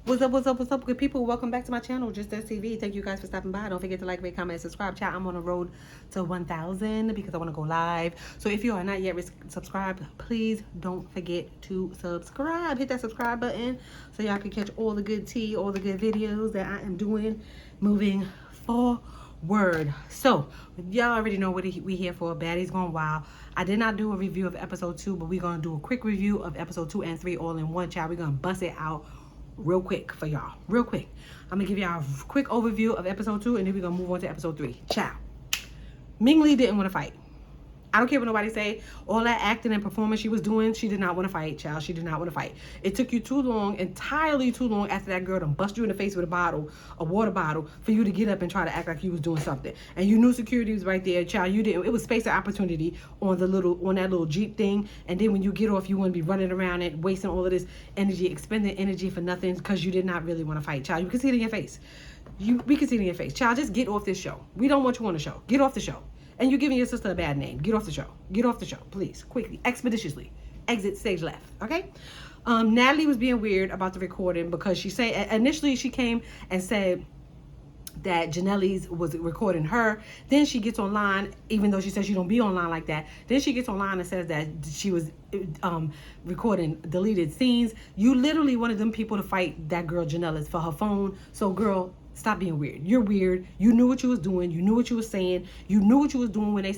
What's up, good people? Welcome back to my channel, Just As TV. Thank you guys for stopping by. Don't forget to like, rate, comment, and subscribe. Chat, I'm on the road to 1,000 because I want to go live. So if you are not yet subscribed, please don't forget to subscribe. Hit that subscribe button so y'all can catch all the good tea, all the good videos that I am doing moving forward. So y'all already know what we here for. Baddies Gone Wild. I did not do a review of episode 2, but we're going to do a quick review of episode 2 and 3 all in one. Chat, we're going to bust it out real quick for y'all. Real quick. I'm going to give y'all a quick overview of episode 2, and then we're going to move on to episode 3. Ciao. Ming didn't want to fight. I don't care what nobody say. All that acting and performance she was doing, she did not want to fight, child. She did not want to fight. It took you too long, entirely too long after that girl done bust you in the face with a water bottle, for you to get up and try to act like you was doing something. And you knew security was right there, child. You didn't. It was space and opportunity on that little Jeep thing. And then when you get off, you want to be running around it, wasting all of this energy, expending energy for nothing because you did not really want to fight, child. You can see it in your face. We can see it in your face, child. Just get off this show. We don't want you on the show. Get off the show. And you're giving your sister a bad name. Get off the show. Get off the show, please. Quickly, expeditiously. Exit stage left, okay? Natalie was being weird about the recording because she said, initially she came and said that Janelle's was recording her. Then she gets online, even though she says she don't be online like that. Then she gets online and says that she was recording deleted scenes. You literally wanted them people to fight that girl Janelle's for her phone. So girl, stop being weird. You're weird. You knew what you was doing. You knew what you was saying. You knew what you was doing when you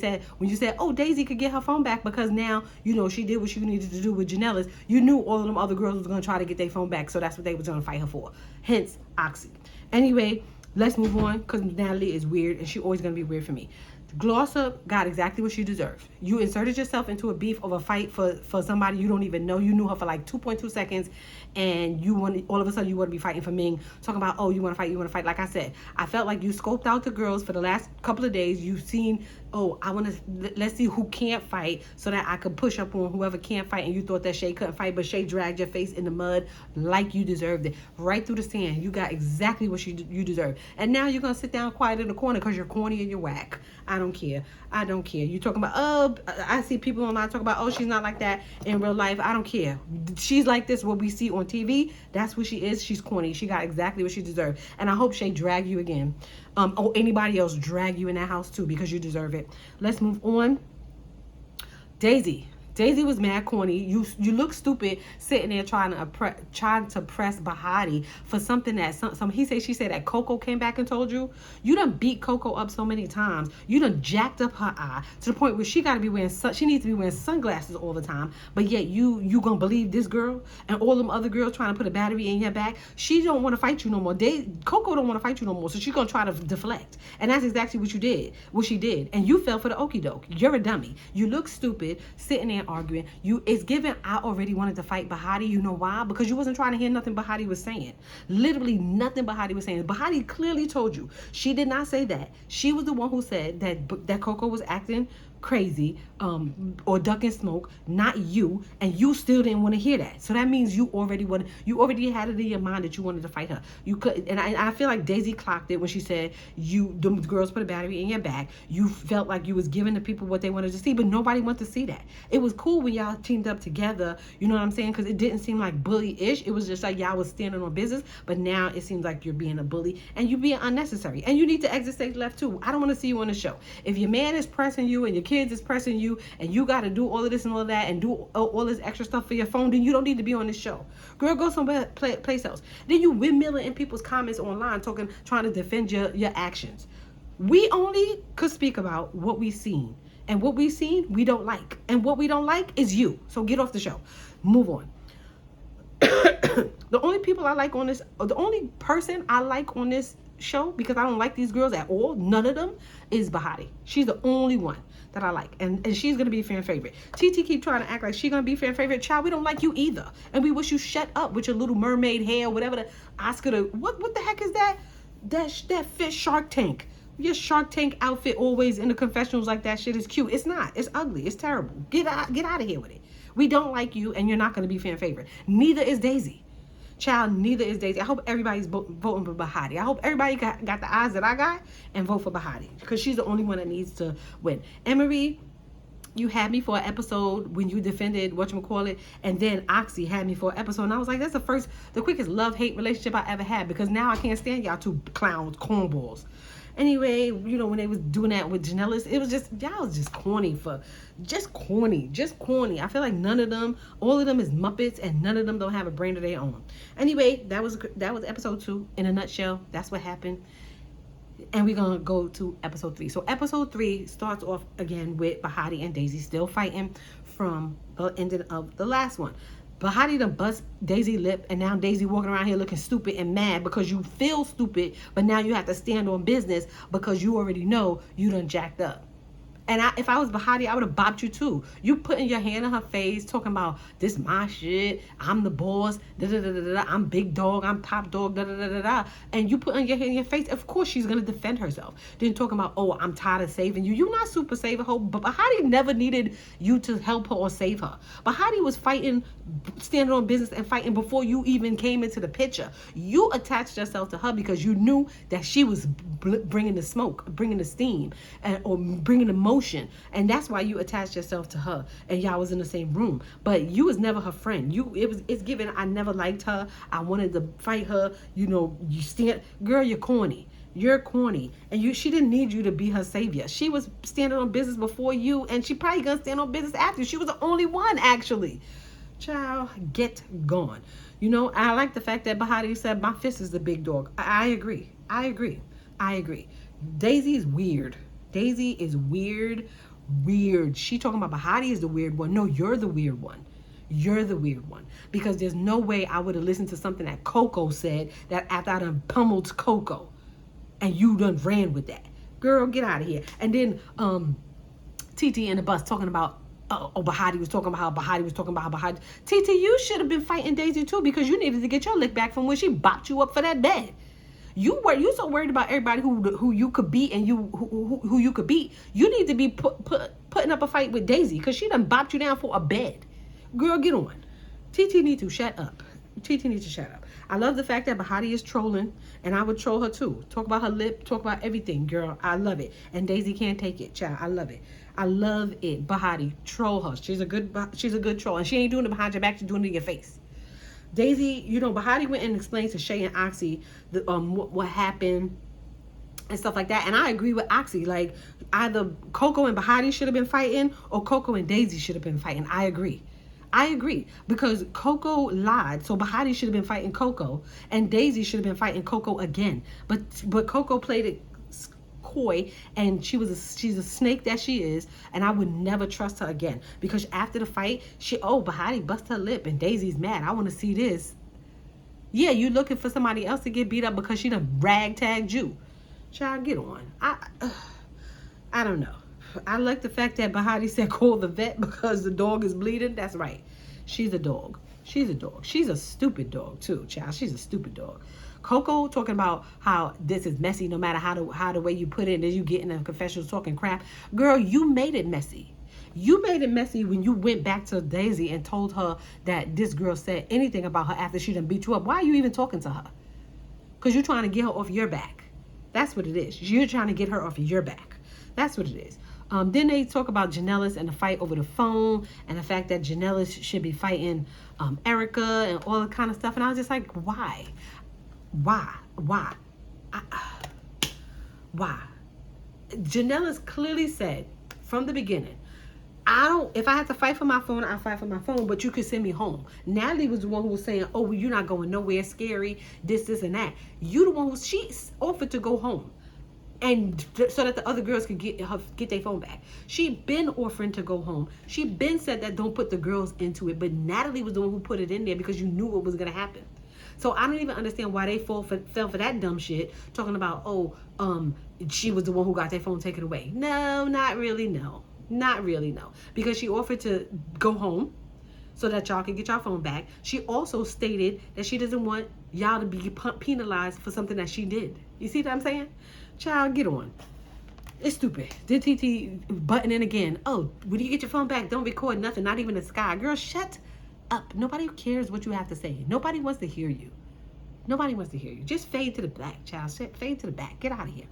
said, oh, Daisy could get her phone back because now, you know, she did what she needed to do with Janelle's. You knew all of them other girls was going to try to get their phone back. So that's what they was going to fight her for. Hence, Oxy. Anyway, let's move on because Natalie is weird and she's always going to be weird for me. Glossa got exactly what she deserved. You inserted yourself into a beef of a fight for somebody you don't even know. You knew her for like 2.2 seconds, and all of a sudden you want to be fighting for Ming, talking about, oh, you want to fight. Like I said, I felt like you scoped out the girls for the last couple of days. You've seen, oh, let's see who can't fight so that I could push up on whoever can't fight, and you thought that Shay couldn't fight, but Shay dragged your face in the mud like you deserved it. Right through the sand. You got exactly what you deserved. And now you're going to sit down quiet in the corner because you're corny and you're whack. I don't care. I don't care. You talking about, oh, I see people online talking about, oh, she's not like that in real life. I don't care. She's like this, what we see on TV. That's what she is. She's corny. She got exactly what she deserved. And I hope Shay drag you again. Or anybody else drag you in that house too, because you deserve it. Let's move on. Daisy was mad corny. You look stupid sitting there trying to press Bahati for something that she said that Coco came back and told you. You done beat Coco up so many times. You done jacked up her eye to the point where she needs to be wearing sunglasses all the time. But yet you gonna believe this girl and all them other girls trying to put a battery in your back. She don't want to fight you no more. Coco don't want to fight you no more. So she's gonna try to deflect. And that's exactly what you did. What she did. And you fell for the okie doke. You're a dummy. You look stupid sitting there arguing. It's given I already wanted to fight Bahati. You know why? Because you wasn't trying to hear nothing Bahati was saying. Literally nothing Bahati was saying. Bahati clearly told you. She did not say that. She was the one who said that Coco was acting crazy or ducking smoke, not you, and you still didn't want to hear that. So that means you already had it in your mind that you wanted to fight her. You could, and I feel like Daisy clocked it when she said the girls put a battery in your back. You felt like you was giving the people what they wanted to see, but nobody wanted to see that. It was cool when y'all teamed up together, you know what I'm saying? Because it didn't seem like bully-ish. It was just like y'all was standing on business, but now it seems like you're being a bully and you're being unnecessary. And you need to exit stage left too. I don't want to see you on the show. If your man is pressing you and your kids is pressing you and you got to do all of this and all of that and do all this extra stuff for your phone, then you don't need to be on this show. Girl, go somewhere place else. Then you windmilling in people's comments online trying to defend your actions. We only could speak about what we've seen, and what we've seen we don't like, and what we don't like is you. So get off the show. Move on. The only person I like on this show, because I don't like these girls at all, none of them, is Bahati. She's the only one that I like, and she's gonna be a fan favorite. TeeTee keep trying to act like she's gonna be a fan favorite. Child, we don't like you either, and we wish you shut up with your little mermaid hair, whatever the Oscar. What the heck is that? That fit Shark Tank. Your Shark Tank outfit always in the confessionals like that shit is cute. It's not. It's ugly. It's terrible. Get out of here with it. We don't like you, and you're not gonna be fan favorite. Neither is Daisy. Child, neither is Daisy. I hope everybody's voting for Bahati. I hope everybody got the eyes that I got and vote for Bahati, because she's the only one that needs to win. Emery, you had me for an episode when you defended whatchamacallit, and then Oxy had me for an episode, and I was like, that's the quickest love-hate relationship I ever had, because now I can't stand y'all two clowns, cornballs. Anyway, you know, when they was doing that with Janellis, it was just, y'all was just corny. I feel like none of them, all of them is Muppets, and none of them don't have a brain of their own. Anyway, that was episode 2 in a nutshell. That's what happened. And we're going to go to episode 3. So episode 3 starts off again with Bahati and Daisy still fighting from the ending of the last one. Bahati done bust Daisy lip, and now Daisy walking around here looking stupid and mad because you feel stupid, but now you have to stand on business because you already know you done jacked up. And if I was Bahati, I would have bopped you too. You putting your hand in her face, talking about, this my shit, I'm the boss, I'm big dog, I'm top dog, and you putting your hand in your face, of course she's going to defend herself. Then talking about, oh, I'm tired of saving you. You're not super saver hoe, but Bahati never needed you to help her or save her. Bahati was fighting, standing on business and fighting before you even came into the picture. You attached yourself to her because you knew that she was bringing the smoke, bringing the steam, or bringing the motion. And that's why you attached yourself to her, and y'all was in the same room. But you was never her friend. It's given, I never liked her, I wanted to fight her, you know, you stand, girl, you're corny. You're corny. And she didn't need you to be her savior. She was standing on business before you, and she probably gonna stand on business after you. She was the only one, actually. Child, get gone. You know, I like the fact that Bahati said, my fist is the big dog. I agree. Daisy is weird. She talking about Bahati is the weird one. No, you're the weird one. Because there's no way I would have listened to something that Coco said that after I done pummeled Coco, and you done ran with that. Girl, get out of here. And then TeeTee in the bus talking about, Bahati was talking about how Bahati. TeeTee, you should have been fighting Daisy too, because you needed to get your lick back from when she bopped you up for that bed. You so worried about everybody who you could beat and who you could beat. You need to be putting up a fight with Daisy, because she done bopped you down for a bed. Girl, get on. TeeTee needs to shut up. I love the fact that Bahati is trolling, and I would troll her too. Talk about her lip, talk about everything, girl. I love it. And Daisy can't take it, child. I love it. Bahati, troll her. She's a good troll, and she ain't doing it behind your back. She's doing it in your face. Daisy, you know, Bahati went and explained to Shay and Oxy what happened and stuff like that. And I agree with Oxy. Like, either Coco and Bahati should have been fighting, or Coco and Daisy should have been fighting. I agree. Because Coco lied, so Bahati should have been fighting Coco, and Daisy should have been fighting Coco again. But Coco played it coy, and she's a snake that she is, and I would never trust her again, because after the fight, Bahati bust her lip and Daisy's mad. I want to see this. Yeah, you looking for somebody else to get beat up because she done ragtagged you. Child, get on. I don't know. I like the fact that Bahati said call the vet because the dog is bleeding. That's right. She's a dog. She's a stupid dog too, child. She's a stupid dog. Coco talking about how this is messy no matter how the way you put it, and then you get in the confessionals talking crap. Girl, you made it messy. You made it messy when you went back to Daisy and told her that this girl said anything about her after she done beat you up. Why are you even talking to her? Because you're trying to get her off your back. That's what it is. You're trying to get her off of your back. That's what it is. Then they talk about Janellis and the fight over the phone, and the fact that Janellis should be fighting Erica and all that kind of stuff. And I was just like, why? Why? Janellis clearly said from the beginning, if I had to fight for my phone, I'll fight for my phone, but you could send me home. Natalie was the one who was saying, oh, well, you're not going nowhere, scary, this, and that. You the one she offered to go home, and so that the other girls could get their phone back. She been offering to go home. She been said that don't put the girls into it, but Natalie was the one who put it in there because you knew what was going to happen. So I don't even understand why they fell for that dumb shit, talking about, she was the one who got their phone taken away. No, not really, no. Because she offered to go home so that y'all can get your phone back. She also stated that she doesn't want y'all to be penalized for something that she did. You see what I'm saying? Child, get on. It's stupid. Did TeeTee button in again? Oh, when you get your phone back, don't record nothing, not even the sky. Girl, shut up. Nobody cares what you have to say. Nobody wants to hear you. Just fade to the back, child. Fade to the back. Get out of here.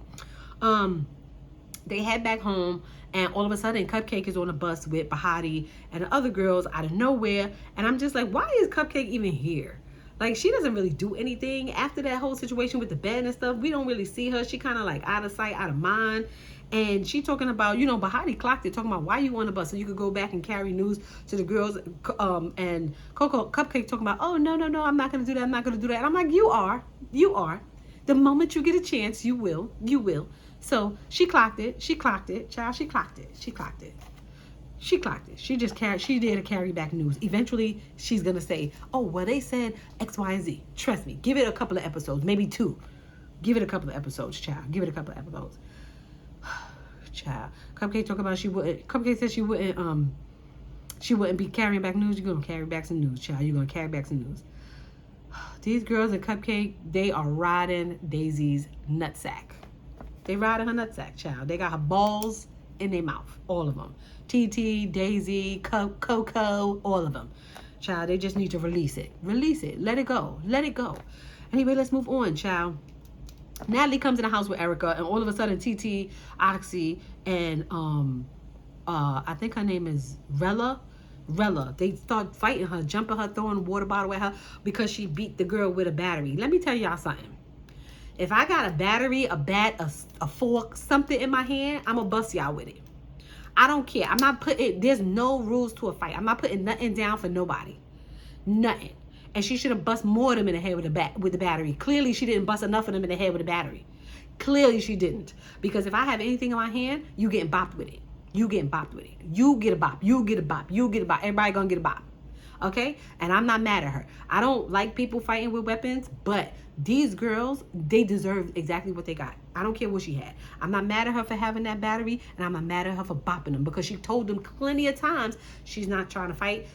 They head back home, and all of a sudden Cupcake is on a bus with Bahati and the other girls out of nowhere. And I'm just like, why is Cupcake even here? Like, she doesn't really do anything after that whole situation with the bed and stuff. We don't really see her. She kind of like out of sight, out of mind. And she talking about, you know, Bahati clocked it, talking about why you on the bus so you could go back and carry news to the girls. And Coco Cupcake talking about, oh, no, I'm not going to do that. I'm not going to do that. And I'm like, you are. The moment you get a chance, you will. So she clocked it. Child, she clocked it. She just carried, she did a carry back news. Eventually, she's going to say, oh, well, they said X, Y, and Z. Trust me. Give it a couple of episodes, maybe 2. Give it a couple of episodes, child. Give it a couple of episodes. Child. Cupcake talk about Cupcake said she wouldn't be carrying back news. You're going to carry back some news, child. You're going to carry back some news. These girls and Cupcake, they are riding Daisy's nutsack. They riding her nutsack, child. They got her balls in their mouth, all of them. TeeTee, Daisy, Coco, all of them. Child, they just need to release it. Release it. Let it go. Anyway, let's move on, child. Natalie comes in the house with Erica, and all of a sudden TeeTee, Oxy, and I think her name is Rella, they start fighting her, jumping her, throwing a water bottle at her because she beat the girl with a battery. Let me tell y'all something. If I got a battery, a bat, a fork, something in my hand, I'm gonna bust y'all with it. I don't care. I'm not putting, there's no rules to a fight. I'm not putting nothing down for nobody. Nothing. And she should have bust more of them in the head with the battery. Clearly, she didn't bust enough of them in the head with the battery. Clearly, she didn't. Because if I have anything in my hand, you getting bopped with it. You get a bop. Everybody gonna get a bop. Okay? And I'm not mad at her. I don't like people fighting with weapons, but these girls, they deserve exactly what they got. I don't care what she had. I'm not mad at her for having that battery, and I'm not mad at her for bopping them, because she told them plenty of times she's not trying to fight.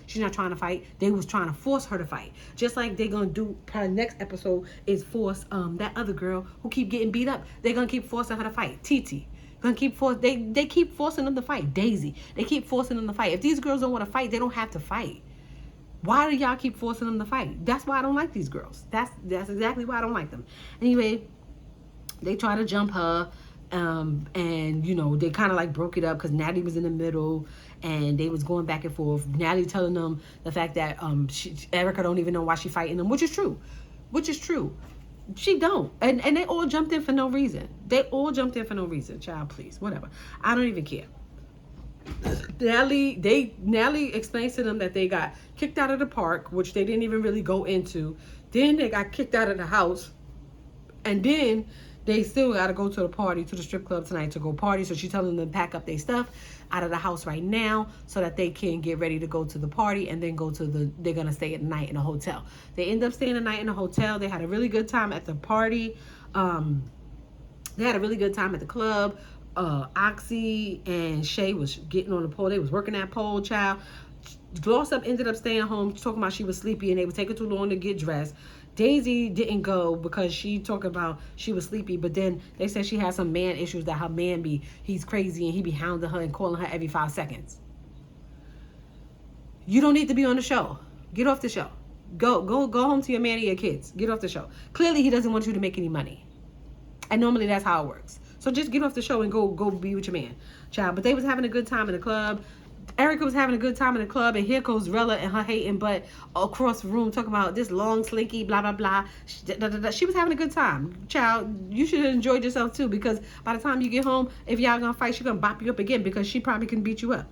They was trying to force her to fight. Just like they're gonna do, her next episode is force that other girl who keep getting beat up. They're gonna keep forcing her to fight. TeeTee. They keep forcing them to fight. Daisy. They keep forcing them to fight. If these girls don't want to fight, they don't have to fight. Why do y'all keep forcing them to fight? That's why I don't like these girls. That's exactly why I don't like them. Anyway, they try to jump her, and you know, they kind of like broke it up because Natalie was in the middle, and they was going back and forth. Natalie telling them the fact that Erica don't even know why she fighting them, which is true. She don't. And they all jumped in for no reason. Child, please. Whatever. I don't even care. Natalie explains to them that they got kicked out of the park, which they didn't even really go into. Then they got kicked out of the house. And then they still got to go to the party, to the strip club tonight to go party. So she's telling them to pack up their stuff out of the house right now so that they can get ready to go to the party and then they're going to stay at night in a hotel. They end up staying the night in a hotel. They had a really good time at the party. They had a really good time at the club. Oxy and Shay was getting on the pole. They was working that pole, child. Glossop ended up staying home, talking about she was sleepy and they was taking too long to get dressed. Daisy didn't go because she talked about she was sleepy, but then they said she had some man issues, that her man he's crazy and he be hounding her and calling her every 5 seconds. You don't need to be on the show. Get off the show. Go home to your man and your kids. Get off the show. Clearly he doesn't want you to make any money. And normally that's how it works. So just get off the show and go be with your man, child. But they was having a good time in the club. Erica was having a good time in the club, and here goes Rella and her hating butt across the room talking about this long slinky, blah, blah, blah. She was having a good time. Child, you should have enjoyed yourself too, because by the time you get home, if y'all gonna fight, she's gonna bop you up again because she probably can beat you up.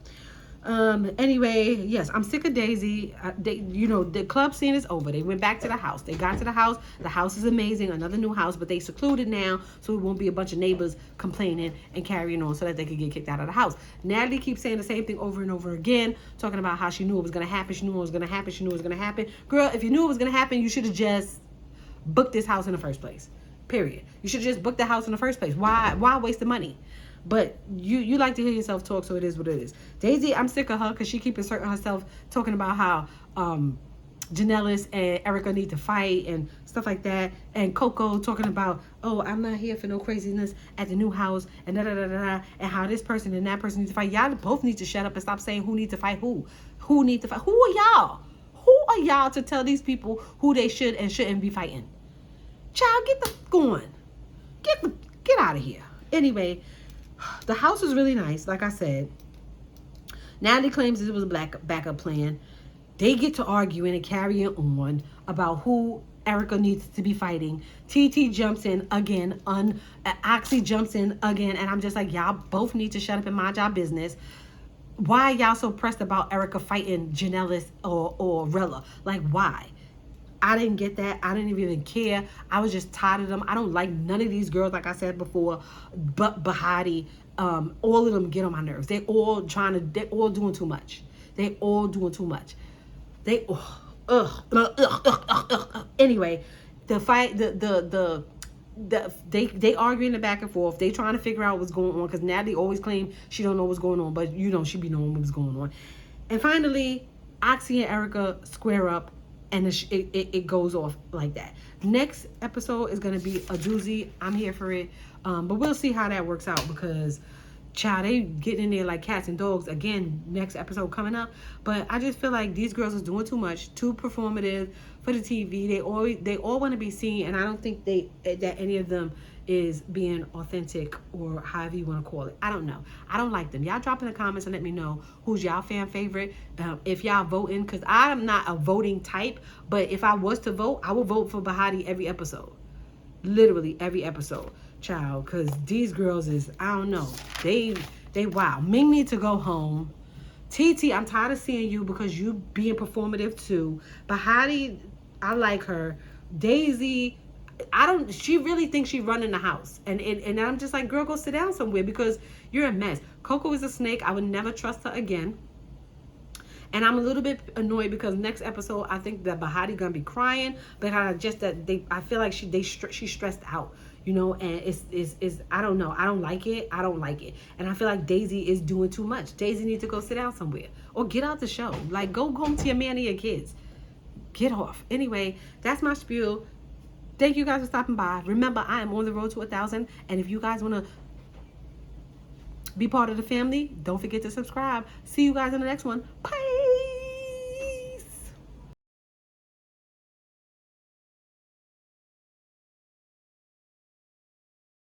Anyway, yes, I'm sick of Daisy. The club scene is over. They went back to the house. They got to the house. The house is amazing, another new house, but they secluded now, so it won't be a bunch of neighbors complaining and carrying on so that they could get kicked out of the house. Natalie keeps saying the same thing over and over again, talking about how she knew it was going to happen. She knew it was going to happen. Girl, if you knew it was going to happen, you should have just booked this house in the first place. Period. You should have just booked the house in the first place. Why waste the money? But you like to hear yourself talk, so it is what it is. Daisy, I'm sick of her because she keeps inserting herself talking about how Janellis and Erica need to fight and stuff like that. And Coco talking about, oh, I'm not here for no craziness at the new house and da-da-da-da-da, and how this person and that person need to fight. Y'all both need to shut up and stop saying who needs to fight who. Who need to fight? Who are y'all? Who are y'all to tell these people who they should and shouldn't be fighting? Child, get out of here. Anyway, The house is really nice, like I said. Natalie claims it was a backup plan. They get to arguing and carrying on about who Erica needs to be fighting. TeeTee jumps in again. Oxy jumps in again. And I'm just like, y'all both need to shut up and mind y'all business. Why y'all so pressed about Erica fighting Janellis or Rella? Like, why? I didn't get that. I didn't even care. I was just tired of them. I don't like none of these girls, like I said before, but Bahati. All of them get on my nerves. They're all doing too much. They all doing too much. They Anyway, the fight, they arguing the back and forth. They trying to figure out what's going on because Natalie always claims she don't know what's going on, but you know she be knowing what's going on. And finally, Oxy and Erica square up, and it goes off like that. Next episode is gonna be a doozy. I'm here for it, but we'll see how that works out because, child, they getting in there like cats and dogs. Again, next episode coming up. But I just feel like these girls is doing too much, too performative for the TV. They all want to be seen, and I don't think that any of them is being authentic or however you want to call it. I don't know. I don't like them. Y'all drop in the comments and let me know who's y'all fan favorite. If y'all voting, because I'm not a voting type, but if I was to vote, I would vote for Bahati every episode. Literally every episode, child, because these girls is, I don't know, they wow. Ming need to go home. TeeTee, I'm tired of seeing you because you being performative too. Bahati, I like her. Daisy, she really thinks she's running the house, and I'm just like, girl, go sit down somewhere because you're a mess. Coco is a snake. I would never trust her again. And I'm a little bit annoyed because next episode, I think that Bahati gonna be crying, but I feel like she's stressed out, you know, and it's I don't know. I don't like it. I don't like it. And I feel like Daisy is doing too much. Daisy needs to go sit down somewhere or get out the show. Like, go home to your man and your kids. Get off. Anyway, that's my spiel. Thank you guys for stopping by. Remember, I am on the road to 1,000. And if you guys want to be part of the family, don't forget to subscribe. See you guys in the next one. Bye.